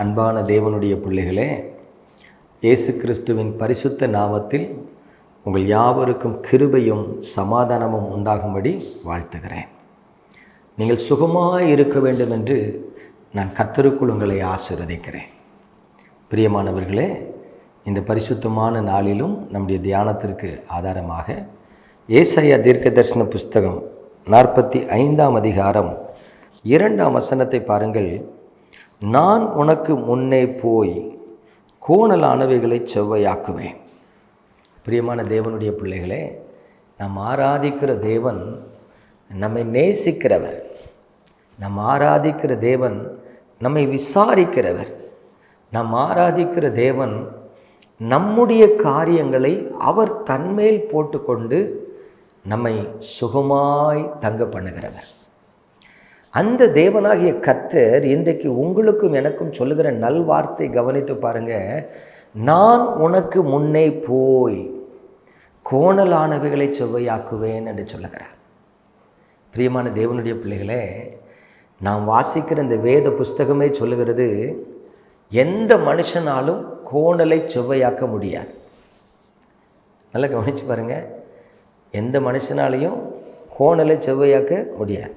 அன்பான தேவனுடைய பிள்ளைகளே, இயேசு கிறிஸ்துவின் பரிசுத்த நாமத்தில் உங்கள் யாவருக்கும் கிருபையும் சமாதானமும் உண்டாகும்படி வாழ்த்துகிறேன். நீங்கள் சுகமாய் இருக்க வேண்டும் என்று நான் கர்த்தருக்குள் உங்களை ஆசீர்வதிக்கிறேன். பிரியமானவர்களே, இந்த பரிசுத்தமான நாளிலும் நம்முடைய தியானத்திற்கு ஆதாரமாக ஏசாயா தீர்க்கதரிசன புஸ்தகம் 45ஆம் அதிகாரம் 2ஆம் வசனத்தை பாருங்கள். நான் உனக்கு முன்னே போய் கோணலானவைகளை செவ்வையாக்குவேன். பிரியமான தேவனுடைய பிள்ளைகளே, நாம் ஆராதிக்கிற தேவன் நம்மை நேசிக்கிறவர். நாம் ஆராதிக்கிற தேவன் நம்மை விசாரிக்கிறவர். நாம் ஆராதிக்கிற தேவன் நம்முடைய காரியங்களை அவர் தன்மேல் போட்டுக்கொண்டு நம்மை சுகமாய் தங்க பண்ணுகிறவர். அந்த தேவனாகிய கர்த்தர் இன்றைக்கு உங்களுக்கும் எனக்கும் சொல்லுகிற நல்வார்த்தை கவனித்து பாருங்க. நான் உனக்கு முன்னே போய் கோணலானவைகளை செவ்வையாக்குவேன் என்று சொல்லுகிறார். பிரியமான தேவனுடைய பிள்ளைகளே, நாம் வாசிக்கிற இந்த வேத புஸ்தகமே சொல்லுகிறது, எந்த மனுஷனாலும் கோணலை செவ்வையாக்க முடியாது. நல்லா கவனித்து பாருங்கள். எந்த மனுஷனாலையும் கோணலை செவ்வையாக்க முடியாது.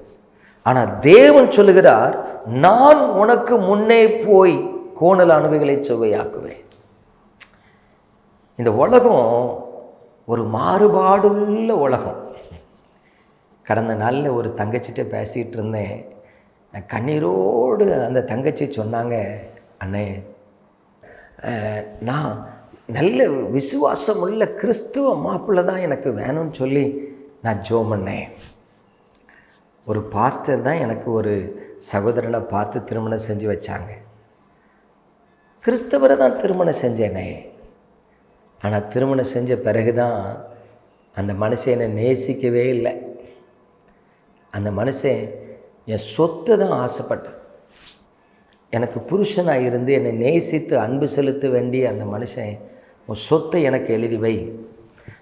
ஆனால் தேவன் சொல்லுகிறார், நான் உனக்கு முன்னே போய் கோணலானவைகளை செவ்வையாக்குவேன். இந்த உலகம் ஒரு மாறுபாடுள்ள உலகம். கடந்த நாளில் ஒரு தங்கச்சிட்ட பேசிகிட்டு இருந்தேன். கண்ணீரோடு அந்த தங்கச்சி சொன்னாங்க, அண்ணே, நான் நல்ல விசுவாசமுள்ள கிறிஸ்துவ மாப்பிள்ளை தான் எனக்கு வேணும்னு சொல்லி நான் ஜெபம் பண்ணேன். ஒரு பாஸ்டர் தான் எனக்கு ஒரு சகோதரனை பார்த்து திருமணம் செஞ்சு வச்சாங்க. கிறிஸ்தவரை தான் திருமணம் செஞ்சேனே. ஆனால் திருமணம் செஞ்ச பிறகு தான் அந்த மனுஷன் என்னை நேசிக்கவே இல்லை. அந்த மனுஷன் என் சொத்தை தான் ஆசைப்பட்டான். எனக்கு புருஷனாக இருந்து என்னை நேசித்து அன்பு செலுத்த வேண்டிய அந்த மனுஷன், உன் சொத்தை எனக்கு எழுதி வை,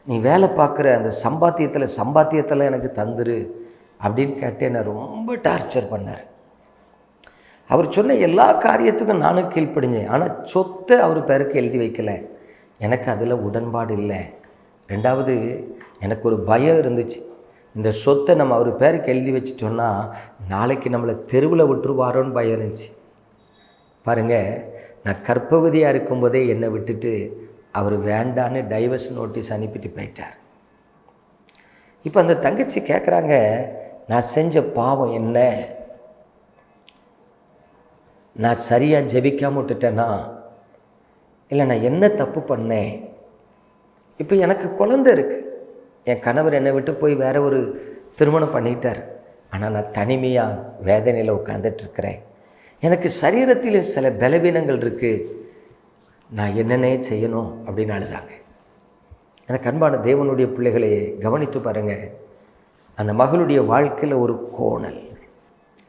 நீ வேலை பார்க்குற அந்த சம்பாத்தியத்தில் எனக்கு தந்துரு அப்படின்னு கேட்டு என்னை ரொம்ப டார்ச்சர் பண்ணார். அவர் சொன்ன எல்லா காரியத்துக்கும் நானும் கீழ்ப்படிஞ்சேன். ஆனால் சொத்தை அவர் பேருக்கு எழுதி வைக்கலை. எனக்கு அதில் உடன்பாடு இல்லை. ரெண்டாவது, எனக்கு ஒரு பயம் இருந்துச்சு. இந்த சொத்தை நம்ம அவர் பேருக்கு எழுதி வச்சிட்டோன்னா நாளைக்கு நம்மளை தெருவில் விட்டுருவாரோன்னு பயம் இருந்துச்சு. பாருங்கள், நான் கர்ப்பவதியாக இருக்கும்போதே என்னை விட்டுட்டு அவர் வேண்டான்னு டைவர்ஸ் நோட்டீஸ் அனுப்பிட்டு போயிட்டார். இப்போ அந்த தங்கச்சி கேட்குறாங்க, நான் செஞ்ச பாவம் என்ன? நான் சரியாக ஜெபிக்காம விட்டுட்டேன்னா, இல்லை நான் என்ன தப்பு பண்ணேன்? இப்போ எனக்கு குழந்தை இருக்குது. என் கணவர் என்னை விட்டு போய் வேற ஒரு திருமணம் பண்ணிட்டார். ஆனால் நான் தனிமையாக வேதனையில் உட்காந்துட்ருக்கிறேன். எனக்கு சரீரத்தில் சில பலவீனங்கள் இருக்குது. நான் என்னென்ன செய்யணும் அப்படின்னு அழுதாங்க. எனக்கு அன்பான தேவனுடைய பிள்ளைகளை கவனித்து பாருங்கள். அந்த மகளுடைய வாழ்க்கையில் ஒரு கோணல்.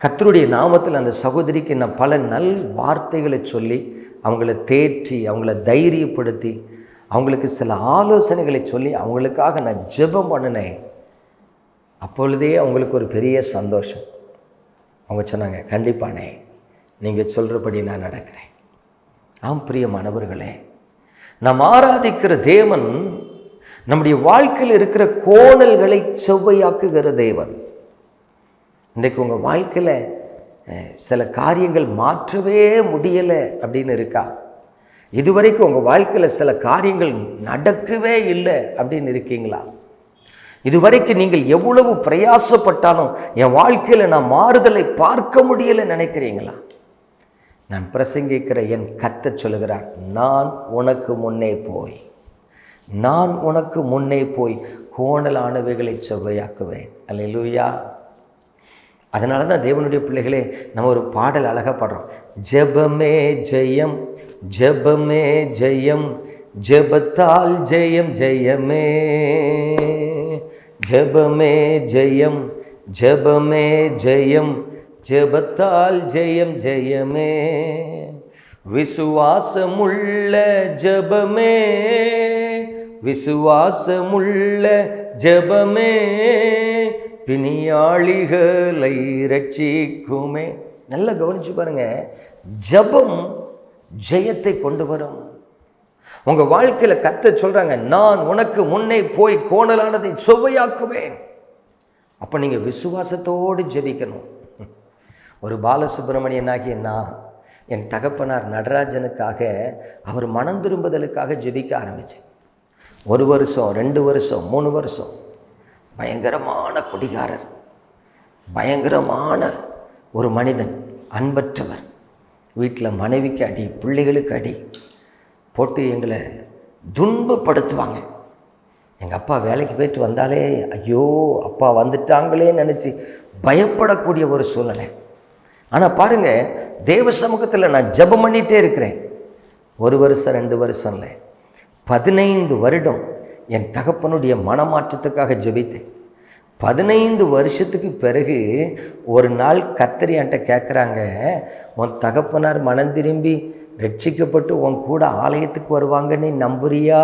கர்த்தருடைய நாமத்தில் அந்த சகோதரிக்கு நான் பல நல் வார்த்தைகளை சொல்லி அவங்கள தேற்றி அவங்கள தைரியப்படுத்தி அவங்களுக்கு சில ஆலோசனைகளை சொல்லி அவங்களுக்காக நான் ஜெபம் பண்ணினேன். அப்பொழுதே அவங்களுக்கு ஒரு பெரிய சந்தோஷம். அவங்க சொன்னாங்க, கண்டிப்பானே, நீங்கள் சொல்கிறபடி நான் நடக்கிறேன். ஆம் பிரியமானவர்களே, நாம் ஆராதிக்கிற தேவன் நம்முடைய வாழ்க்கையில் இருக்கிற கோணல்களை செவ்வையாக்குகிற தேவன். இன்றைக்கு உங்கள் வாழ்க்கையில் சில காரியங்கள் மாற்றவே முடியலை அப்படின்னு இருக்கா? இதுவரைக்கும் உங்கள் வாழ்க்கையில் சில காரியங்கள் நடக்கவே இல்லை அப்படின்னு இருக்கீங்களா? இதுவரைக்கும் நீங்கள் எவ்வளவு பிரயாசப்பட்டாலும் என் வாழ்க்கையில் நான் மாறுதலை பார்க்க முடியலை நினைக்கிறீங்களா? நான் பிரசங்கிக்கிற என் கர்த்தர் சொல்லுகிறார், நான் உனக்கு முன்னே போய் கோணலானவைகளை செவ்வையாக்குவேன். அல்லேலூயா. அதனால தான் தேவனுடைய பிள்ளைகளே, நம்ம ஒரு பாடல் அழகாக பாடுறோம். ஜெபமே ஜெயம், ஜெபமே ஜெயம், ஜெபத்தால் ஜெயம் ஜெயமே. ஜெபமே ஜெயம், ஜெபமே ஜெயம், ஜெபத்தால் ஜெயம் ஜெயமே. விசுவாசமுள்ள ஜெபமே, விசுவாசமுள்ள ஜெபமே, பிணியாளிகளை ரட்சிக்குமே. நல்லா கவனிச்சு பாருங்க. ஜெபம் ஜெயத்தை கொண்டு வரும். உங்க வாழ்க்கையில கர்த்தர் சொல்றாங்க, நான் உனக்கு முன்னே போய் கோணலானதை செவ்வையாக்குவேன். அப்ப நீங்க விசுவாசத்தோடு ஜெபிக்கணும். ஒரு பாலசுப்ரமணியன் ஆகிய நான் என் தகப்பனார் நடராஜனுக்காக அவர் மனம் திரும்புதலுக்காக ஜெபிக்க ஆரம்பித்தேன். 1 வருஷம் 2 வருஷம் 3 வருஷம் பயங்கரமான குடிகாரர், பயங்கரமான ஒரு மனிதன், அன்பற்றவர், வீட்டில் மனைவிக்கு அடி, பிள்ளைகளுக்கு அடி போட்டு எங்களை துன்பப்படுத்துவாங்க. எங்கள் அப்பா வேலைக்கு போயிட்டு வந்தாலே ஐயோ அப்பா வந்துட்டாங்களே நினச்சி பயப்படக்கூடிய ஒரு சூழ்நிலை. ஆனால் பாருங்கள், தேவ சமூகத்தில் நான் ஜெபம் பண்ணிகிட்டே இருக்கிறேன். 1 வருஷம் 2 வருஷம் இல்லை, 15 வருடம் என் தகப்பனுடைய மனமாற்றத்துக்காக ஜெபித்தேன். 15 வருஷத்துக்கு பிறகு ஒரு நாள் கர்த்தர் என்கிட்ட கேட்குறாங்க, உன் தகப்பனார் மனம் திரும்பி ரட்சிக்கப்பட்டு உன் கூட ஆலயத்துக்கு வருவாங்கன்னு நம்புறியா?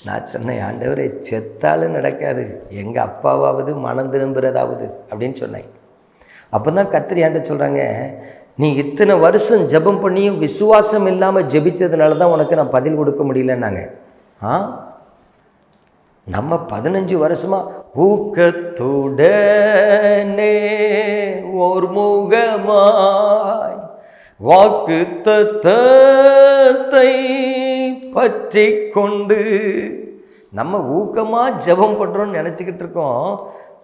நான் சொன்னேன், ஆண்டவரே செத்தாலும் நடக்காது, எங்கள் அப்பாவாவது மனம் திரும்புகிறதாவது அப்படின்னு சொன்னேன். அப்போ தான் கர்த்தர் என்கிட்ட சொல்கிறாங்க, நீ இத்தனை வருஷம் ஜெபம் பண்ணியும் விசுவாசம் இல்லாமல் ஜெபிச்சதுனால தான் உனக்கு நான் பதில் கொடுக்க முடியலன்னாங்க. நம்ம 15 வருஷமா ஊக்கத்துடனே ஓர் முகமாய் வாக்குத்தத்தத்தை பற்றி கொண்டு நம்ம ஊக்கமாக ஜெபம் பண்ணுறோன்னு நினச்சிக்கிட்டு இருக்கோம்.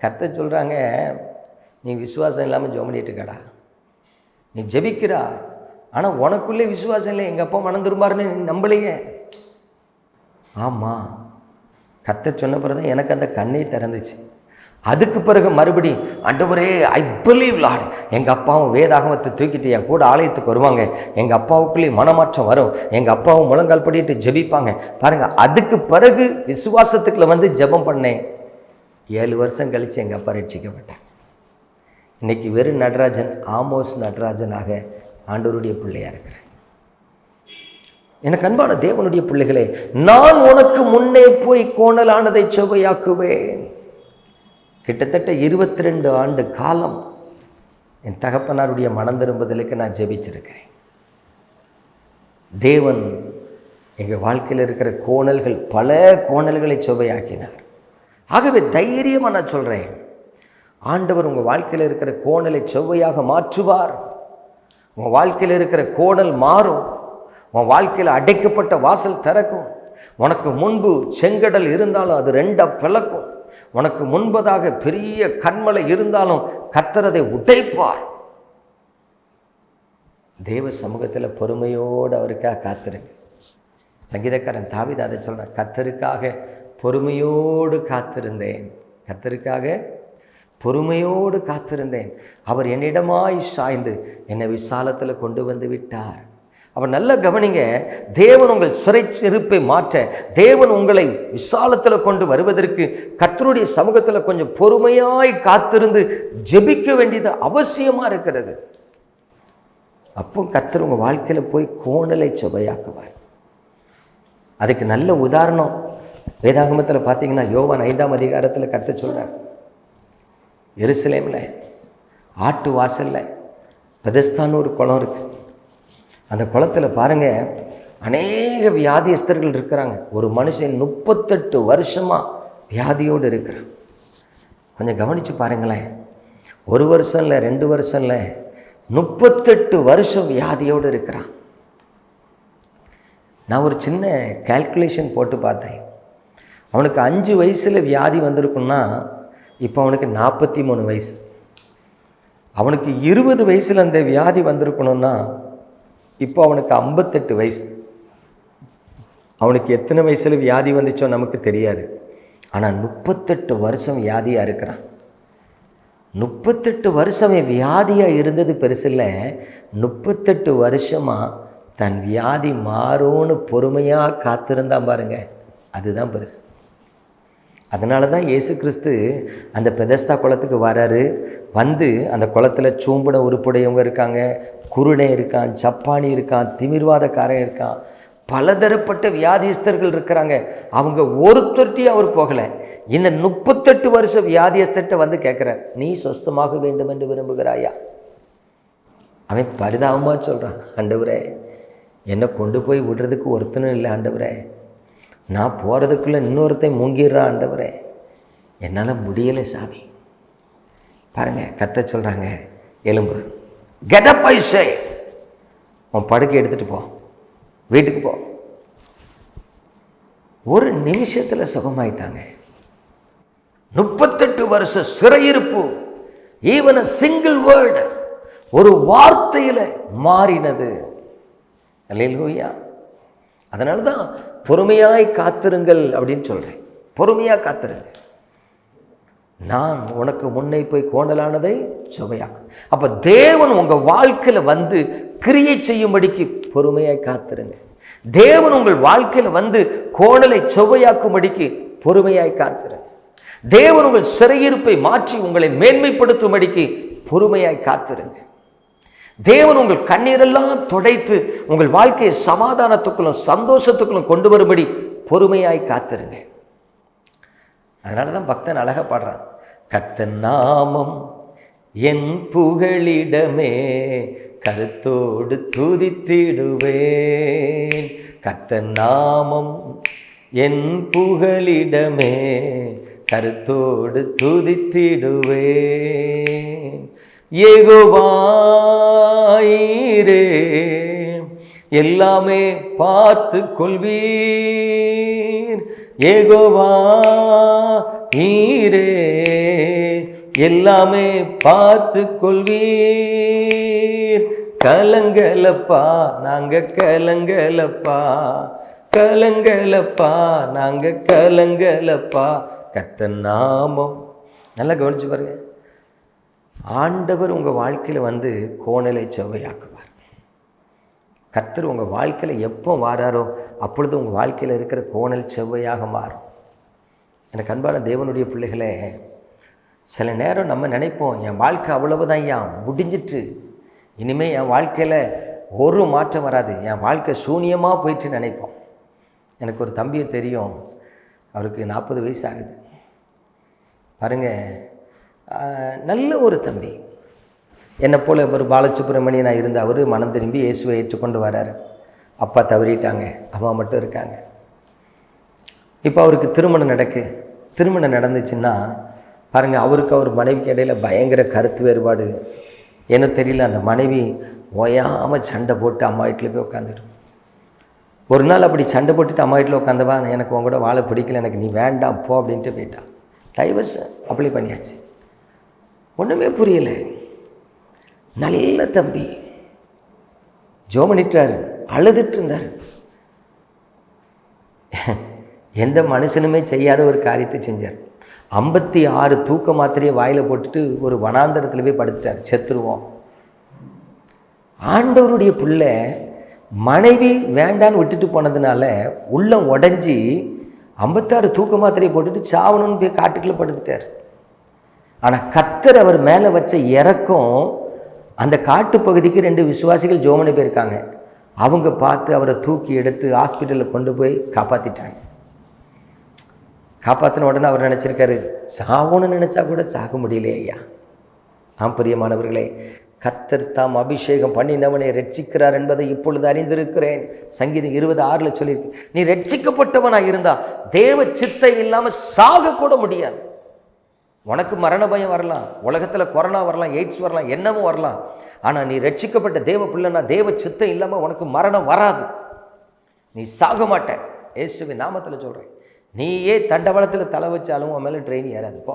கர்த்தர் சொல்கிறாங்க, நீ விசுவாசம் இல்லாமல் ஜெபம் பண்ணிட்டு இருக்கடா, நீ ஜெபிக்கிறா, ஆனால் உனக்குள்ளே விசுவாசம் இல்லை, எங்கள் அப்பா மனம் திரும்பாருன்னு நீ நம்பலையே. ஆமாம், கர்த்தர் சொன்ன பிறகு தான் எனக்கு அந்த கண்ணை திறந்துச்சு. அதுக்கு பிறகு மறுபடி ஆண்டவரே ஐ பிலீவ் லார்ட், எங்கள் அப்பாவும் வேதாகமத்தை தூக்கிட்டு என் கூட ஆலயத்துக்கு வருவாங்க, எங்கள் அப்பாவுக்குள்ளே மனமாற்றம் வரும், எங்கள் அப்பாவும் முழங்கால் படிட்டு ஜெபிப்பாங்க. பாருங்கள், அதுக்கு பிறகு விசுவாசத்துக்குள்ள வந்து ஜெபம் பண்ணேன். 7 வருஷம் கழித்து எங்கள் அப்பா ரட்சிக்கப்பட்டேன். இன்னைக்கு வெறும் நடராஜன், ஆமோஸ் நடராஜனாக ஆண்டவருடைய பிள்ளையாக இருக்கிறேன். எனக்கு அன்பான தேவனுடைய பிள்ளைகளே, நான் உனக்கு முன்னே போய் கோணலானதை செவ்வையாக்குவேன். கிட்டத்தட்ட 22 ஆண்டு காலம் என் தகப்பனாருடைய மனம் திரும்புதலுக்கு நான் ஜெபிச்சிருக்கிறேன். தேவன் எங்கள் வாழ்க்கையில் இருக்கிற கோணல்கள், பல கோணல்களை செவ்வையாக்கினார். ஆகவே தைரியமாக நான் சொல்கிறேன், ஆண்டவர் உங்கள் வாழ்க்கையில் இருக்கிற கோணலை செவ்வையாக மாற்றுவார். உங்கள் வாழ்க்கையில் இருக்கிற கோணல் மாறும். உன் வாழ்க்கையில் அடைக்கப்பட்ட வாசல் திறக்கும். உனக்கு முன்பு செங்கடல் இருந்தாலும் அது 2 பிளக்கும். உனக்கு முன்பதாக பெரிய கண்மலை இருந்தாலும் கர்த்தர் அதை உடைப்பார். தேவ சமூகத்தில் பொறுமையோடு அவருக்காக காத்திருங்க. சங்கீதக்காரன் தாவீது அதை சொல்கிறான், கர்த்தருக்காக பொறுமையோடு காத்திருந்தேன், கர்த்தருக்காக பொறுமையோடு காத்திருந்தேன், அவர் என்னிடமாய் சாய்ந்து என்னை விசாலத்தில் கொண்டு வந்து விட்டார். அவர் நல்ல கவனிங்க, தேவன் உங்கள் சிறைச்சிருப்பை மாற்ற, தேவன் உங்களை விசாலத்தில் கொண்டு வருவதற்கு கர்த்தருடைய சமூகத்தில் கொஞ்சம் பொறுமையாய் காத்திருந்து ஜெபிக்க வேண்டியது அவசியமாக இருக்கிறது. அப்போ கர்த்தர் உங்கள் வாழ்க்கையில் போய் கோணலை செவ்வையாக்குவார். அதுக்கு நல்ல உதாரணம் வேதாகமத்தில் பார்த்தீங்கன்னா, யோவான் 5ஆம் அதிகாரத்தில் கர்த்தர் சொல்கிறார், எருசலேமில் ஆட்டு வாசலில் பெதஸ்தான்னு ஒரு குளம் இருக்குது. அந்த குளத்தில் பாருங்கள், அநேக வியாதியஸ்தர்கள் இருக்கிறாங்க. ஒரு மனுஷன் 38 வருஷமாக வியாதியோடு இருக்கிறான். கொஞ்சம் கவனித்து பாருங்களேன், 1 வருஷம் இல்லை, 2 வருஷம் இல்லை, 38 வருஷம் வியாதியோடு இருக்கிறான். நான் ஒரு சின்ன கால்குலேஷன் போட்டு பார்த்தேன். அவனுக்கு 5 வயசில் வியாதி வந்திருக்குன்னா இப்போ அவனுக்கு 43 வயசு. அவனுக்கு 20 வயசில் அந்த வியாதி வந்திருக்கணும்னா இப்போ அவனுக்கு 58 வயசு. அவனுக்கு எத்தனை வயசில் வியாதி வந்துச்சோ நமக்கு தெரியாது. ஆனால் 38 வருஷம் வியாதியாக இருக்கிறான். 38 வருஷம் வியாதியாக இருந்தது பெருசில்லை, 38 வருஷமாக தன் வியாதி மாறும்னு பொறுமையாக காத்திருந்தான் பாருங்க, அதுதான் பெருசு. அதனால தான் இயேசு கிறிஸ்து அந்த பெதஸ்தா குளத்துக்கு வராரு. வந்து அந்த குளத்தில் சூம்பின உருப்புடையவங்க இருக்காங்க, குருடை இருக்கான், சப்பானி இருக்கான், திமிர்வாதக்காரன் இருக்கான், பலதரப்பட்ட வியாதியஸ்தர்கள் இருக்கிறாங்க. அவங்க ஒருத்தர்ட்டையும் அவர் போகலை. இந்த 38 வருஷம் வியாதியஸ்தர்கிட்ட வந்து கேட்குறார், நீ சொஸ்தமாக வேண்டும் என்று விரும்புகிறாயா? அவன் பரிதாபமாக சொல்கிறான், ஆண்டவரே என்னை கொண்டு போய் விடுறதுக்கு ஒருத்தனும் இல்லை ஆண்டவரே, நான் போகிறதுக்குள்ளே இன்னொருத்தையும் மூங்கிடுறான் ஆண்டவரே, என்னால் முடியலை சாமி. பாருங்கள், கத்த சொல்கிறாங்க, எலும்பு கெட் அப் ஐ சே, உன் படுக்கை எடுத்துகிட்டு போ, வீட்டுக்கு போ. ஒரு நிமிஷத்தில் சுகமாயிட்டாங்க. 38 வருஷ சிறையிருப்பு, ஈவன் a single word, ஒரு வார்த்தையில் மாறினது. அல்லேலூயா. அதனால தான் பொறுமையாய் காத்திருங்கள் அப்படின்னு சொல்கிறேன். பொறுமையாக காத்திருங்க. நான் உனக்கு முன்னே போய் கோணலானதை சுவையாக்கும். அப்போ தேவன் உங்கள் வாழ்க்கையில் வந்து கிரியை செய்யும்படிக்கு பொறுமையாய் காத்திருங்க. தேவன் உங்கள் வாழ்க்கையில் வந்து கோணலை சுவையாக்கும்படிக்கு பொறுமையாய் காத்திருங்க. தேவன் உங்கள் சிறையிருப்பை மாற்றி உங்களை மேன்மைப்படுத்தும்படிக்கு பொறுமையாய் காத்திருங்க. தேவன் உங்கள் கண்ணீரெல்லாம் துடைத்து உங்கள் வாழ்க்கையை சமாதானத்துக்குள்ளும் சந்தோஷத்துக்குள்ளும் கொண்டு வரும்படி பொறுமையாய் காத்திருங்க. அதனால தான் பக்தன் அழகா பாடுறான், கர்த்தர் நாமம் என் புகழிடமே, கருத்தோடு துதித்திடுவேன். கர்த்தர் நாமம் என் புகழிடமே, கருத்தோடு துதித்திடுவேன். யெகோவாயீரே எல்லாமே பார்த்து கொள்வீர். யெகோவாயீரே எல்லாமே பார்த்து கொள்வீர். கலங்கலப்பா நாங்க கலங்கலப்பா, கலங்கலப்பா நாங்க கலங்கலப்பா. கர்த்தர் நாமம், நல்லா கவனிச்சு பாருங்க, ஆண்டவர் உங்கள் வாழ்க்கையில் வந்து கோணலை செவ்வையாக்குவார். கர்த்தர் உங்கள் வாழ்க்கையில் எப்போ வாராரோ அப்பொழுது உங்கள் வாழ்க்கையில் இருக்கிற கோணல் செவ்வையாக மாறும். எனக்கு அன்பான தேவனுடைய பிள்ளைகளே, சில நேரம் நம்ம நினைப்போம், என் வாழ்க்கை அவ்வளவுதான், ஐயா முடிஞ்சிட்டு, இனிமேல் என் வாழ்க்கையில் ஒரு மாற்றம் வராது, என் வாழ்க்கை சூனியமாக போயிட்டு நினைப்போம். எனக்கு ஒரு தம்பியை தெரியும், அவருக்கு 40 வயசு ஆகுது. பாருங்கள், நல்ல ஒரு தம்பி, என்னை போல் ஒரு பாலசுப்ரமணியனாக இருந்த அவர் மனம் திரும்பி இயேசுவை ஏற்றுக்கொண்டு வராரு. அப்பா தவறிட்டாங்க, அம்மா மட்டும் இருக்காங்க. இப்போ அவருக்கு திருமணம் திருமணம் நடந்துச்சுன்னா பாருங்கள், அவருக்கு அவர் மனைவிக்கு இடையில் பயங்கர கருத்து வேறுபாடு. என்ன தெரியல, அந்த மனைவி ஓயாமல் சண்டை போட்டு அம்மா வீட்டில் போய் உட்காந்துடும். ஒரு நாள் அப்படி சண்டை போட்டுட்டு அம்மா வீட்டில் உட்காந்தவா, எனக்கு உங்க கூட வாழ பிடிக்கல, எனக்கு நீ வேண்டாம் போ அப்படின்ட்டு போயிட்டான். டைவர்ஸ் அப்ளை பண்ணியாச்சு. ஒன்றுமே புரியலை. நல்ல தம்பி, ஜோமனிட்டார், அழுதுட்டு இருந்தார். எந்த மனுஷனுமே செய்யாத ஒரு காரியத்தை செஞ்சார். 56 தூக்க மாத்திரையை வாயில் போட்டுட்டு ஒரு வனாந்தரத்தில் போய் படுத்துட்டார், செத்துருவோம். ஆண்டவருடைய பிள்ளை மனைவி வேண்டான்னு விட்டுட்டு போனதுனால உள்ளம் உடஞ்சி 56 தூக்க மாத்திரையை போட்டுட்டு சாவணும்னு போய் காட்டுக்குள்ளே படுத்துட்டார். ஆனால் கர்த்தர் அவர் மேலே வச்ச இறக்கம், அந்த காட்டு பகுதிக்கு 2 விசுவாசிகள் ஜோமனி போயிருக்காங்க. அவங்க பார்த்து அவரை தூக்கி எடுத்து ஹாஸ்பிட்டலில் கொண்டு போய் காப்பாற்றிட்டாங்க. காப்பாற்றின உடனே அவர் நினச்சிருக்காரு, சாவணும்னு நினச்சா கூட சாக முடியலையே ஐயா. ஆம் பிரியமானவர்களே, கர்த்தர் தாம் அபிஷேகம் பண்ணினவனை ரட்சிக்கிறார் என்பதை இப்பொழுது அறிந்திருக்கிறேன். சங்கீதம் 20:6 சொல்லியிருக்கு, நீ ரட்சிக்கப்பட்டவனாக இருந்தா தேவ சித்தை இல்லாமல் சாக கூட முடியாது. உனக்கு மரண பயம் வரலாம், உலகத்தில் கொரோனா வரலாம், எய்ட்ஸ் வரலாம், என்னமோ வரலாம். ஆனால் நீ ரட்சிக்கப்பட்ட தேவ பிள்ளைனா தேவ சித்தம் இல்லாமல் உனக்கு மரணம் வராது, நீ சாக மாட்ட. இயேசுவின் நாமத்தில் சொல்கிறேன். நீயே தண்டவாளத்தில் தலை வச்சாலும் உன் மேலே ட்ரெயின் ஏறாது, போ.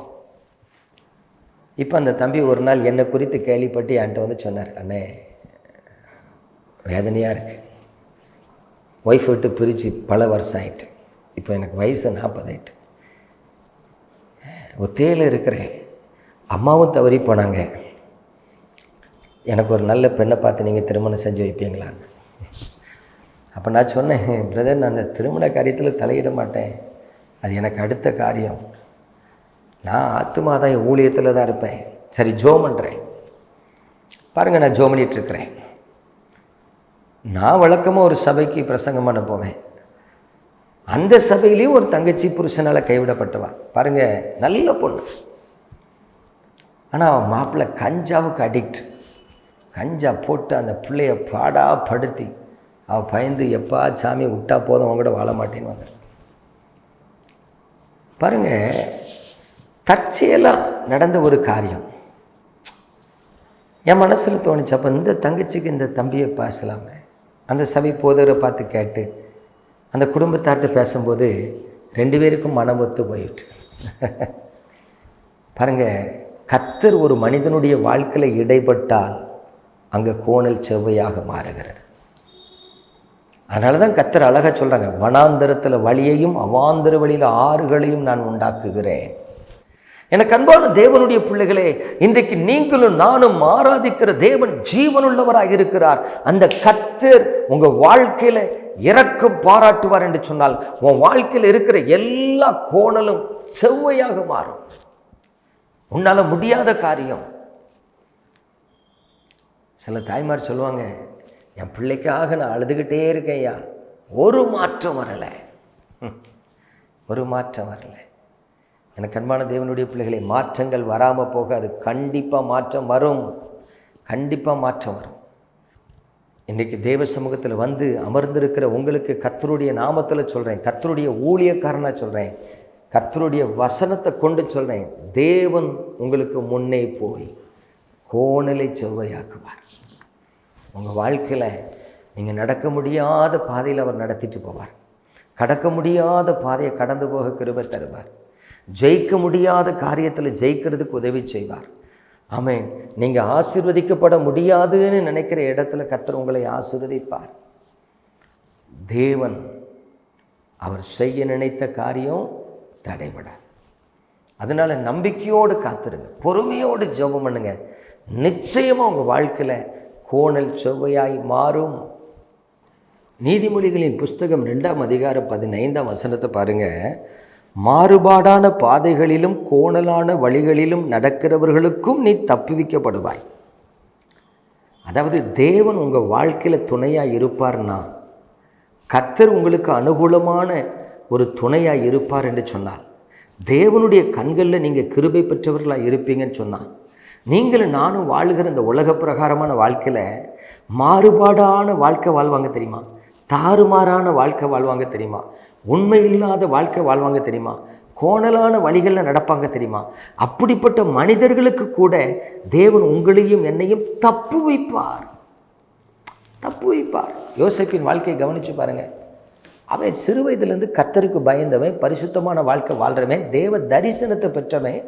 இப்போ அந்த தம்பி ஒரு நாள் என்னை குறித்து கேள்விப்பட்டு என்கிட்ட வந்து சொன்னார், அண்ணே வேதனையாக இருக்குது, ஒய்ஃப் விட்டு பிரித்து பல வருஷம் ஆயிட்டு, இப்போ எனக்கு வயசு 40 ஆயிட்டு, ஒத்தையில் இருக்கிறேன், அம்மாவும் தவறி போனாங்க, எனக்கு ஒரு நல்ல பெண்ணை பார்த்து நீங்கள் திருமணம் செஞ்சு வைப்பீங்களான்னு. அப்போ நான் சொன்னேன், பிரதர் நான் அந்த திருமண காரியத்தில் தலையிட மாட்டேன், அது எனக்கு அடுத்த காரியம், நான் ஆத்துமாதான் என் ஊழியத்தில் தான் இருப்பேன். சரி ஜோம் பண்ணுறேன். பாருங்கள், நான் ஜோம் பண்ணிகிட்ருக்கிறேன். நான் வழக்கமாக ஒரு சபைக்கு பிரசங்கம் பண்ண போவேன். அந்த சபையிலையும் ஒரு தங்கச்சி புருஷனால் கைவிடப்பட்டவா. பாருங்கள், நல்ல பொண்ணு. ஆனால் அவன் மாப்பிள்ளை கஞ்சாவுக்கு அடிக்ட். கஞ்சா போட்டு அந்த பிள்ளைய பாடாப்படுத்தி அவள் பயந்து எப்பா சாமி விட்டா போதும் அவங்கூட வாழ மாட்டேன்னு வந்து பாருங்கள். தற்செயலாக நடந்த ஒரு காரியம் என் மனசில் தோணுச்சு. அப்போ இந்த தங்கச்சிக்கு இந்த தம்பியை பேசலாமே, அந்த சபை போதரை பார்த்து கேட்டு அந்த குடும்பத்தார்கிட்ட பேசும்போது 2 பேருக்கும் மனம் ஒத்து போயிட்டு. பாருங்கள், கர்த்தர் ஒரு மனிதனுடைய வாழ்க்கையில் இடைப்பட்டால் அங்கே கோணல் செவ்வையாக மாறுகிறது. அதனால தான் கர்த்தர் அழகாக சொல்கிறாங்க, வனாந்தரத்தில் வழியையும் அவாந்தர வழியில் ஆறுகளையும் நான் உண்டாக்குகிறேன். எனக்கு அன்பான தேவனுடைய பிள்ளைகளே, இன்றைக்கு நீங்களும் நானும் ஆராதிக்கிற தேவன் ஜீவனுள்ளவராக இருக்கிறார். அந்த கர்த்தர் உங்கள் வாழ்க்கையில் இரக்கம் பாராட்டுவார் என்று சொன்னால் உன் வாழ்க்கையில் இருக்கிற எல்லா கோணலும் செவ்வையாக மாறும். உன்னால முடியாத காரியம். சில தாய்மார் சொல்லுவாங்க, என் பிள்ளைக்காக நான் அழுதுகிட்டே இருக்கேன் ஐயா, ஒரு மாற்றம் வரலை, ஒரு மாற்றம் வரலை. எனக்கு அன்பான தேவனுடைய பிள்ளைகளை, மாற்றங்கள் வராமல் போக அது கண்டிப்பாக மாற்றம் வரும், கண்டிப்பாக மாற்றம் வரும். இன்றைக்கு தேவ சமூகத்தில் வந்து அமர்ந்திருக்கிற உங்களுக்கு கர்த்தருடைய நாமத்தில் சொல்கிறேன், கர்த்தருடைய ஊழியக்காரனாக சொல்கிறேன், கர்த்தருடைய வசனத்தை கொண்டு சொல்கிறேன், தேவன் உங்களுக்கு முன்னே போய் கோணலை செவ்வையாக்குவார். உங்கள் வாழ்க்கையில் நீங்கள் நடக்க முடியாத பாதையில் அவர் நடத்திட்டு போவார். கடக்க முடியாத பாதையை கடந்து போக கிருபை தருவார். ஜெயிக்க முடியாத காரியத்தில் ஜெயிக்கிறதுக்கு உதவி செய்வார். ஆமென். நீங்கள் ஆசீர்வதிக்கப்பட முடியாதுன்னு நினைக்கிற இடத்துல கர்த்தர் உங்களை ஆசீர்வதிப்பார். தேவன் அவர் செய்ய நினைத்த காரியம் தடைபடாது. அதனால் நம்பிக்கையோடு காத்துருங்க, பொறுமையோடு ஜெபம் பண்ணுங்க. நிச்சயமாக உங்கள் வாழ்க்கையில் கோணல் செவ்வையாய் மாறும். நீதிமொழிகளின் புஸ்தகம் 2ஆம் அதிகாரம் 15ஆம் வசனத்தை பாருங்கள். மாறுபாடான பாதைகளிலும் கோணலான வழிகளிலும் நடக்கிறவர்களுக்கும் நீ தப்புவிக்கப்படுவாய். அதாவது தேவன் உங்கள் வாழ்க்கையில் துணையாக இருப்பார்னா, கர்த்தர் உங்களுக்கு அனுகூலமான ஒரு துணையாக இருப்பார் என்று சொன்னால், தேவனுடைய கண்களில் நீங்கள் கிருபை பெற்றவர்களாக இருப்பீங்கன்னு சொன்னால், நீங்களும் நானும் வாழுகிற இந்த உலக பிரகாரமான வாழ்க்கையில் மாறுபாடான வாழ்க்கை வாழ்வாங்க தெரியுமா, தாறுமாறான வாழ்க்கை வாழ்வாங்க தெரியுமா, உண்மை இல்லாத வாழ்க்கை வாழ்வாங்க தெரியுமா, கோணலான வழிகளில் நடப்பாங்க தெரியுமா. அப்படிப்பட்ட மனிதர்களுக்கு கூட தேவன் உங்களையும் என்னையும் தப்பு வைப்பார். யோசேப்பின் வாழ்க்கையை கவனித்து பாருங்கள். அவன் சிறு வயதிலிருந்து கர்த்தருக்கு பயந்தவன், பரிசுத்தமான வாழ்க்கை வாழ்கிறவன், தேவ தரிசனத்தை பெற்றவன்,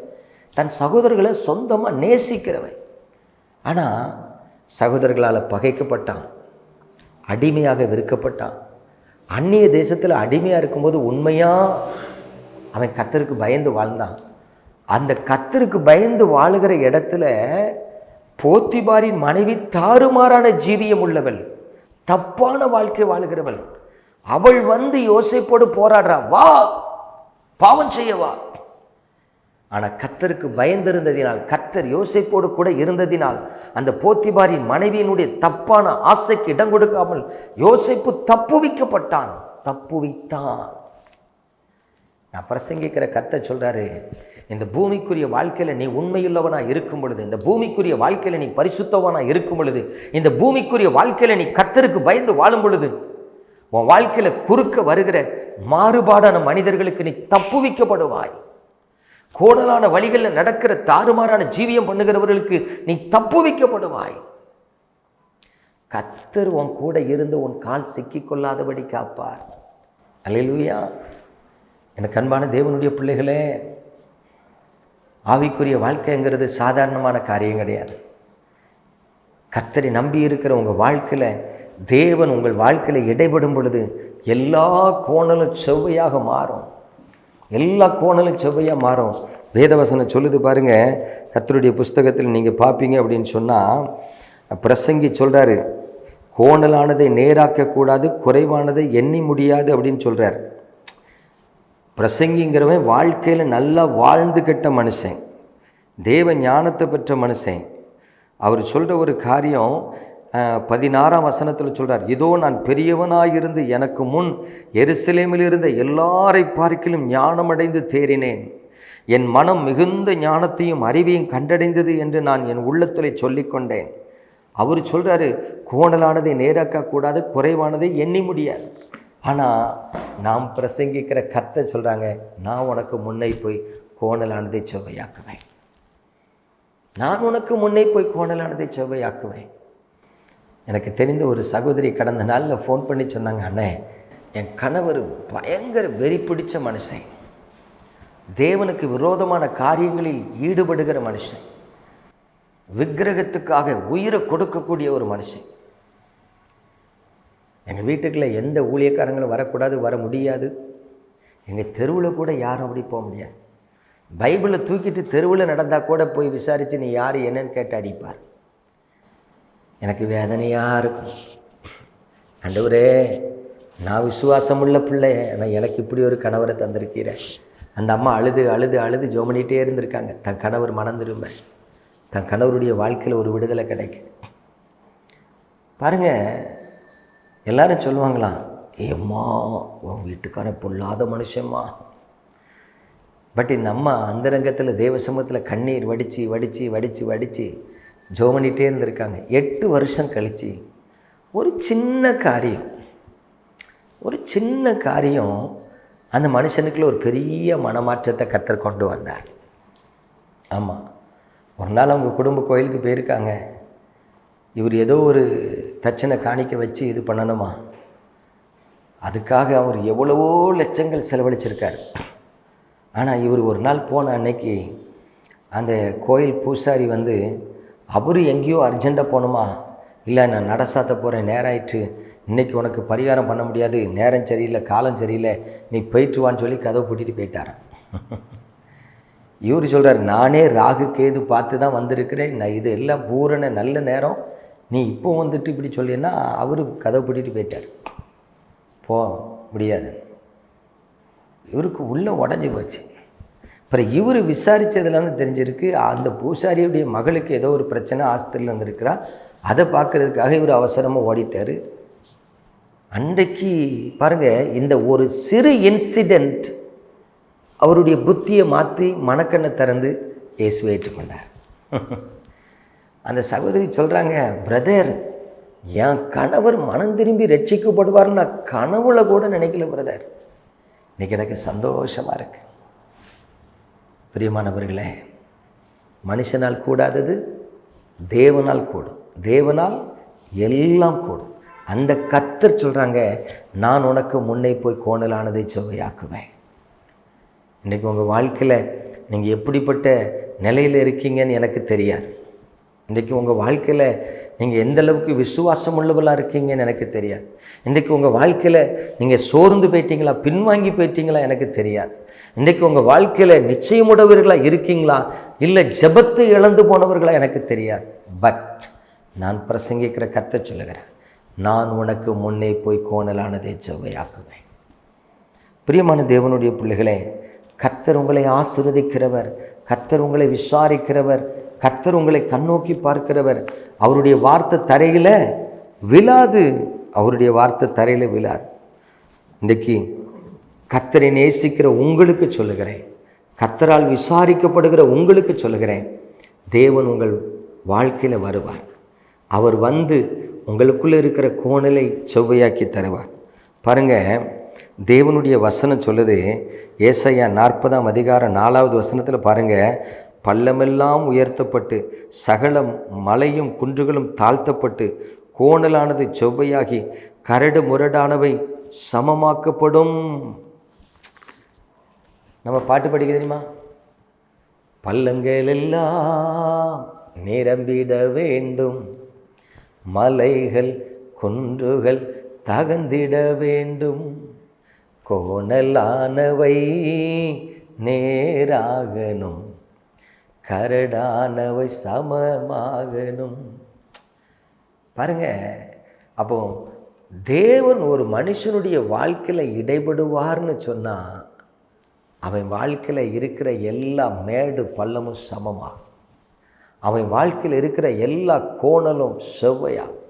தன் சகோதரர்களை சொந்தமாக நேசிக்கிறவன். ஆனால் சகோதரர்களால் பகைக்கப்பட்டான், அடிமையாக விற்கப்பட்டான். அந்நிய தேசத்தில் அடிமையாக இருக்கும்போது உண்மையாக அவன் கர்த்தருக்கு பயந்து வாழ்ந்தான். அந்த கர்த்தருக்கு பயந்து வாழுகிற இடத்துல போத்திபாரின் மனைவி தாறுமாறான ஜீவியம் உள்ளவள், தப்பான வாழ்க்கை வாழுகிறவள். அவள் வந்து யோசேப்போடு போராடுறா, வா பாவம் செய்ய வா. ஆனால் கர்த்தருக்கு பயந்திருந்ததினால், கர்த்தர் யோசேப்போடு கூட இருந்ததினால், அந்த போத்திபாரின் மனைவியினுடைய தப்பான ஆசைக்கு இடம் கொடுக்காமல் யோசேப்பு தப்புவிக்கப்பட்டான், தப்புவித்தான். நான் பிரசங்கிக்கிற கர்த்தர் சொல்றாரு, இந்த பூமிக்குரிய வாழ்க்கையில் நீ உண்மையுள்ளவனாக இருக்கும் பொழுது, இந்த பூமிக்குரிய வாழ்க்கையில் நீ பரிசுத்தவனாக இருக்கும் பொழுது, இந்த பூமிக்குரிய வாழ்க்கையில் நீ கர்த்தருக்கு பயந்து வாழும் பொழுது, உன் வாழ்க்கையில் குறுக்க வருகிற மாறுபாடான மனிதர்களுக்கு நீ தப்புவிக்கப்படுவாய். கோணலான வழிகளில் நடக்கிற தாறுமாறான ஜீவியம் பண்ணுகிறவர்களுக்கு நீ தப்புவிக்கப்படுவாய். கர்த்தர் உன் கூட இருந்து உன் கால் சிக்கிக்கொள்ளாதபடி காப்பார். அல்லேலூயா. எனக்கு அன்பான தேவனுடைய பிள்ளைகளே, ஆவிக்குரிய வாழ்க்கைங்கிறது சாதாரணமான காரியம் கிடையாது. கர்த்தரை நம்பி இருக்கிற உங்கள் வாழ்க்கையில் தேவன் உங்கள் வாழ்க்கையில் இடைபடும் பொழுது எல்லா கோணலும் செவ்வையாக மாறும், எல்லா கோணலும் செவ்வையாக மாறும். வேதவசனம் சொல்லுது பாருங்க. கர்த்தருடைய புஸ்தகத்தில் நீங்கள் பார்ப்பீங்க அப்படின்னு சொன்னால், பிரசங்கி சொல்கிறாரு, கோணலானதை நேராக்கக்கூடாது, குறைவானதை எண்ணி முடியாது அப்படின்னு சொல்கிறார். பிரசங்கிங்கிறவன் வாழ்க்கையில் நல்லா வாழ்ந்துக்கிட்ட மனுஷன், தேவ ஞானத்தை பெற்ற மனுஷன். அவர் சொல்கிற ஒரு காரியம் 16ஆம் வசனத்தில் சொல்கிறார், இதோ நான் பெரியவனாயிருந்து எனக்கு முன் எருசலேமில் இருந்த எல்லாரை பார்க்கிலும் ஞானமடைந்து தேறினேன். என் மனம் மிகுந்த ஞானத்தையும் அறிவையும் கண்டடைந்தது என்று நான் என் உள்ளத்திலே சொல்லிக்கொண்டேன். அவர் சொல்கிறாரு, கோணலானதை நேராக்க கூடாது, குறைவானதை எண்ணி முடியாது. ஆனால் நாம் பிரசங்கிக்கிற கர்த்தர் சொல்கிறாங்க, நான் உனக்கு முன்னே போய் கோணலானதை செவ்வையாக்குவேன். நான் உனக்கு முன்னே போய் கோணலானதை செவ்வையாக்குவேன். எனக்கு தெரிந்த ஒரு சகோதரி கடந்த நாளில் ஃபோன் பண்ணி சொன்னாங்க, அண்ணே, என் கணவர் பயங்கர வெறி பிடிச்ச மனுஷன், தேவனுக்கு விரோதமான காரியங்களில் ஈடுபடுகிற மனுஷன், விக்கிரகத்துக்காக உயிரை கொடுக்கக்கூடிய ஒரு மனுஷன். எங்கள் வீட்டுக்குள்ளே எந்த ஊழியக்காரங்களும் வரக்கூடாது, வர முடியாது. எங்கள் தெருவில் கூட யாரும் அப்படி போக முடியாது. பைபிளை தூக்கிட்டு தெருவில் நடந்தால் கூட போய் விசாரித்து நீ யார் என்னன்னு கேட்டு அடிப்பார். எனக்கு வேதனையாக இருக்கும். ஆண்டவரே, நான் விசுவாசமுள்ள பிள்ளை, ஆனால் எனக்கு இப்படி ஒரு கணவரை தந்திருக்கிறேன். அந்த அம்மா அழுது அழுது அழுது ஜெபம் பண்ணிகிட்டே இருந்திருக்காங்க, தன் கணவர் மனம் திரும்ப, தன் கணவருடைய வாழ்க்கையில் ஒரு விடுதலை கிடைக்கும். பாருங்கள், எல்லாரும் சொல்லுவாங்களாம், ஏம்மா உன் வீட்டுக்காரன் பொல்லாத மனுஷம்மா. பட் இந்த அம்மா அந்தரங்கத்தில் தேவ சமூகத்தில் கண்ணீர் வடித்து வடித்து வடித்து வடித்து ஜெபம் பண்ணிகிட்டே இருந்திருக்காங்க. 8 வருஷம் கழித்து ஒரு சின்ன காரியம் அந்த மனுஷனுக்குள்ள ஒரு பெரிய மனமாற்றத்தை கர்த்தர் கொண்டு வந்தார். ஆமாம், ஒரு நாள் அவங்க குடும்ப கோயிலுக்கு போயிருக்காங்க. இவர் ஏதோ ஒரு தட்சணை காணிக்க வச்சு இது பண்ணணுமா, அதுக்காக அவர் எவ்வளவோ லட்சங்கள் செலவழிச்சிருக்கார். ஆனால் இவர் ஒரு நாள் போன அன்னைக்கு அந்த கோயில் பூசாரி வந்து, அவர் எங்கேயோ அர்ஜெண்ட்டாக போகணுமா, இல்லை நான் நடசாத்த போகிறேன், நேரம் ஆயிட்டு, இன்றைக்கி உனக்கு பரிகாரம் பண்ண முடியாது, நேரம் சரியில்லை, காலம் சரியில்லை, நீ போயிட்டு வான்னு சொல்லி கதவை பூட்டிட்டு போயிட்டார். இவர் சொல்கிறார், நானே ராகு கேது பார்த்து தான் வந்திருக்கிறேன், நான் இது எல்லாம் பூரண நல்ல நேரம், நீ இப்போ வந்துட்டு இப்படி சொல்லினா. அவர் கதவை பூட்டிட்டு போயிட்டார். போ முடியாது. இவருக்கு உள்ளே உடஞ்சி போச்சு. அப்புறம் இவர் விசாரித்ததுலேருந்து தெரிஞ்சிருக்கு, அந்த பூசாரியுடைய மகளுக்கு ஏதோ ஒரு பிரச்சனை, ஆஸ்பத்திரியில் இருந்திருக்கிறா, அதை பார்க்குறதுக்காக இவர் அவசரமாக ஓடிட்டார். அன்றைக்கு பாருங்கள், இந்த ஒரு சிறு இன்சிடெண்ட் அவருடைய புத்தியை மாற்றி மனக்கண்ணை திறந்து இயேசுவை ஏற்றுக்கொண்டார். அந்த சகோதரி சொல்கிறாங்க, பிரதர், என் கணவர் மனம் திரும்பி ரட்சிக்கப்படுவார்னு நான் கனவுல கூட நினைக்கல பிரதர். இன்றைக்கி எனக்கு சந்தோஷமாக இருக்கு. பிரியமானவர்களே, மனுஷனால் கூடாதது தேவனால் கூடும், தேவனால் எல்லாம் கூடும். அந்த கர்த்தர் சொல்கிறாங்க, நான் உனக்கு முன்னே போய் கோணலானதை செவ்வையாக்குவேன். இன்றைக்கி உங்கள் வாழ்க்கையில் நீங்கள் எப்படிப்பட்ட நிலையில் இருக்கீங்கன்னு எனக்கு தெரியாது. இன்றைக்கி உங்கள் வாழ்க்கையில் நீங்கள் எந்த அளவுக்கு விசுவாசம் உள்ளவர்களாக இருக்கீங்கன்னு எனக்கு தெரியாது. இன்றைக்கி உங்கள் வாழ்க்கையில் நீங்கள் சோர்ந்து போயிட்டீங்களா, பின்வாங்கி போயிட்டீங்களா எனக்கு தெரியாது. இன்றைக்கி உங்கள் வாழ்க்கையில் நிச்சயமுடையவர்களாக இருக்கீங்களா, இல்லை ஜெபத்தை இழந்து போனவர்களா எனக்கு தெரியாது. பட் நான் பிரசங்கிக்கிற கர்த்தர் சொல்லுகிறேன், நான் உனக்கு முன்னே போய் கோணலானதை செவ்வையாக்குவேன். பிரியமான தேவனுடைய பிள்ளைகளே, கர்த்தர் உங்களை ஆசீர்வதிக்கிறவர், கர்த்தர் உங்களை விசாரிக்கிறவர், கர்த்தர் உங்களை கண்ணோக்கி பார்க்கிறவர். அவருடைய வார்த்தை தரையில் விழாது, அவருடைய வார்த்தை தரையில் விழாது. இன்றைக்கி கர்த்தரை நேசிக்கிற உங்களுக்கு சொல்லுகிறேன், கர்த்தரால் விசாரிக்கப்படுகிற உங்களுக்கு சொல்லுகிறேன், தேவன் உங்கள் வாழ்க்கையில் வருவார். அவர் வந்து உங்களுக்குள்ளே இருக்கிற கோணலை செவ்வையாக்கி தருவார். பாருங்கள், தேவனுடைய வசனம் சொல்லுது, ஏசாயா 40ஆம் அதிகாரம் 4வது வசனத்தில் பாருங்கள், பள்ளமெல்லாம் உயர்த்தப்பட்டு சகல மலையும் குன்றுகளும் தாழ்த்தப்பட்டு கோணலானது செவ்வையாகி கரடு முரடானவை சமமாக்கப்படும். நம்ம பாட்டு படிக்க தெரியுமா? பள்ளங்கள் எல்லாம் நிரம்பிட வேண்டும், மலைகள் குன்றுகள் தகர்ந்திட வேண்டும், கோணலானவை நேராகணும், கரடானவை சமமாகணும். பாருங்க, அப்போ தேவன் ஒரு மனுஷனுடைய வாழ்க்கையில் இடைபடுவார்னு சொன்னால் அவன் வாழ்க்கையில் இருக்கிற எல்லா மேடு பள்ளமும் சமமாகும், அவன் வாழ்க்கையில் இருக்கிற எல்லா கோணலும் செவ்வையாகும்,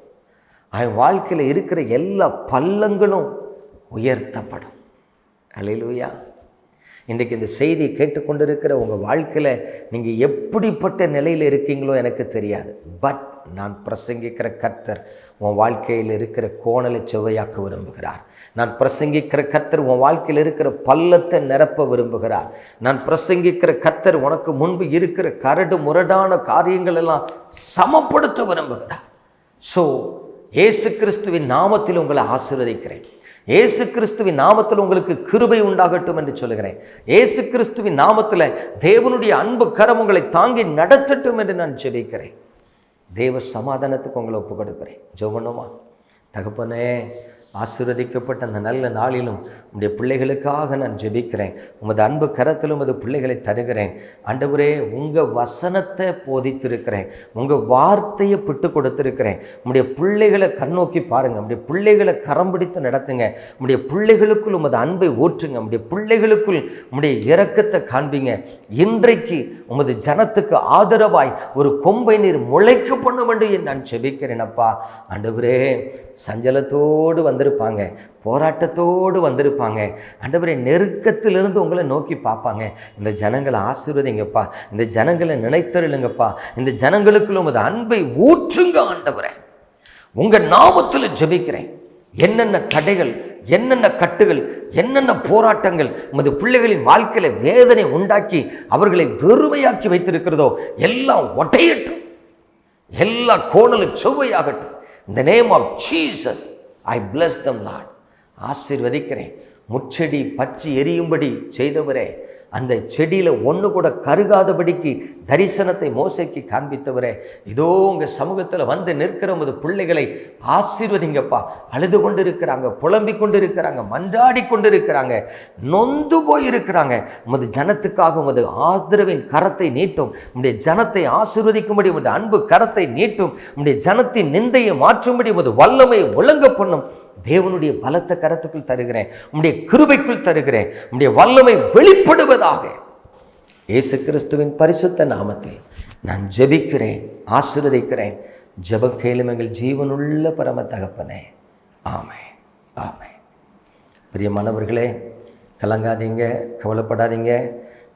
அவன் வாழ்க்கையில் இருக்கிற எல்லா பள்ளங்களும் உயர்த்தப்படும். அல்லேலூயா. இன்றைக்கு இந்த செய்தி கேட்டுக்கொண்டிருக்கிற உங்கள் வாழ்க்கையில் நீங்கள் எப்படிப்பட்ட நிலையில் இருக்கீங்களோ எனக்கு தெரியாது. பட் நான் பிரசங்கிக்கிற கர்த்தர் உன் வாழ்க்கையில் இருக்கிற கோணலை செவ்வையாக்க விரும்புகிறார். நான் பிரசங்கிக்கிற கர்த்தர் உன் வாழ்க்கையில் இருக்கிற பள்ளத்தை நிரப்ப விரும்புகிறார். நான் பிரசங்கிக்கிற கர்த்தர் உனக்கு முன்பு இருக்கிற கரடு முரடான காரியங்கள் எல்லாம் சமப்படுத்த விரும்புகிறார். ஸோ இயேசு கிறிஸ்துவின் நாமத்தில் உங்களை ஆசீர்வதிக்கிறேன். இயேசு கிறிஸ்துவின் நாமத்தில் உங்களுக்கு கிருபை உண்டாகட்டும் என்று சொல்லுகிறேன். இயேசு கிறிஸ்துவின் நாமத்தில் தேவனுடைய அன்பு கரம் உங்களை தாங்கி நடத்தட்டும் என்று நான் ஜெபிக்கிறேன். தேவ சமாதானத்துக்கு உங்களை ஒப்பு கொடுக்கிறேன். ஜெபணுமா? தகப்பனே, ஆசீர்வதிக்கப்பட்ட அந்த நல்ல நாளிலும் உம்முடைய பிள்ளைகளுக்காக நான் ஜெபிக்கிறேன். உமது அன்பு கரத்திலும் உமது பிள்ளைகளை தருகிறேன். ஆண்டவரே, உங்கள் வசனத்தை போதித்திருக்கிறேன், உங்கள் வார்த்தையை பிட்டு கொடுத்திருக்கிறேன். உம்முடைய பிள்ளைகளை கண்ணோக்கி பாருங்கள், உம்முடைய பிள்ளைகளை கரம் பிடித்து நடத்துங்க. உம்முடைய பிள்ளைகளுக்குள் உமது அன்பை ஊற்றுங்க. உம்முடைய பிள்ளைகளுக்குள் உம்முடைய இரக்கத்தை காண்பீங்க. இன்றைக்கு உமது ஜனத்துக்கு ஆதரவாய் ஒரு கொம்பை நீர் முளைக்க பண்ண வேண்டும் நான் ஜெபிக்கிறேன். அப்பா ஆண்டவரே, சஞ்சலத்தோடு வந்திருப்பாங்க, போராட்டத்தோடு வந்திருப்பாங்க. ஆண்டவரே, நெருக்கத்திலிருந்து உங்களை நோக்கி பார்ப்பாங்க. இந்த ஜனங்களை ஆசீர்வதிங்கப்பா, இந்த ஜனங்களை நினைத்தருளுங்கப்பா, இந்த ஜனங்களுக்குள்ள உமது அன்பை ஊற்றுங்க. ஆண்டவரே, உங்கள் நாமத்தில் ஜெபிக்கிறேன். என்னென்ன தடைகள், என்னென்ன கட்டுகள், என்னென்ன போராட்டங்கள் உமது பிள்ளைகளின் வாழ்க்கையில வேதனை உண்டாக்கி அவர்களை வெறுமையாக்கி வைத்திருக்கிறதோ எல்லாம் ஒட்டையட்டும், எல்லா கோணலும் செவ்வையாகட்டும். In the name of Jesus, I bless them, Lord. ஆசீர்வதிக்கிறேன். முச்செடி பற்றி எரியும்படி செய்தவரே, அந்த செடியில் ஒன்று கூட கருகாதபடிக்கு தரிசனத்தை மோசைக்கு காண்பித்தவரே, இதோ உங்கள் சமூகத்தில் வந்து நிற்கிற உமது பிள்ளைகளை ஆசீர்வதிங்கப்பா. அழுது கொண்டு இருக்கிறாங்க, புலம்பிக் கொண்டு இருக்கிறாங்க, மன்றாடி கொண்டு இருக்கிறாங்க, நொந்து போயிருக்கிறாங்க. உமது ஜனத்துக்காக உமது ஆதரவின் கரத்தை நீட்டும். உம்முடைய ஜனத்தை ஆசீர்வதிக்கும்படி உமது அன்பு கரத்தை நீட்டும். உம்முடைய ஜனத்தின் நிந்தையை மாற்றும்படி உமது வல்லமை விளங்க பண்ணும். தேவனுடைய பலத்த கரத்துக்குள் தருகிறேன், உம்முடைய கிருபைக்குள் தருகிறேன். உம்முடைய வல்லமை வெளிப்படுவதாக இயேசு கிறிஸ்துவின் பரிசுத்த நாமத்தில் நான் ஜெபிக்கிறேன், ஆசீர்வதிக்கிறேன். ஜெபம் கேளும் எங்கள் ஜீவனுள்ள பரம தகப்பனே. ஆமென், ஆமென். பிரியமானவர்களே, கலங்காதீங்க, கவலைப்படாதீங்க.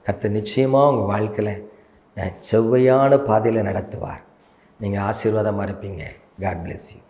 கர்த்தர் நிச்சயமாக உங்கள் வாழ்க்கையில் செவ்வையான பாதையில் நடத்துவார். நீங்கள் ஆசீர்வாதமாக இருப்பீங்க. God bless you.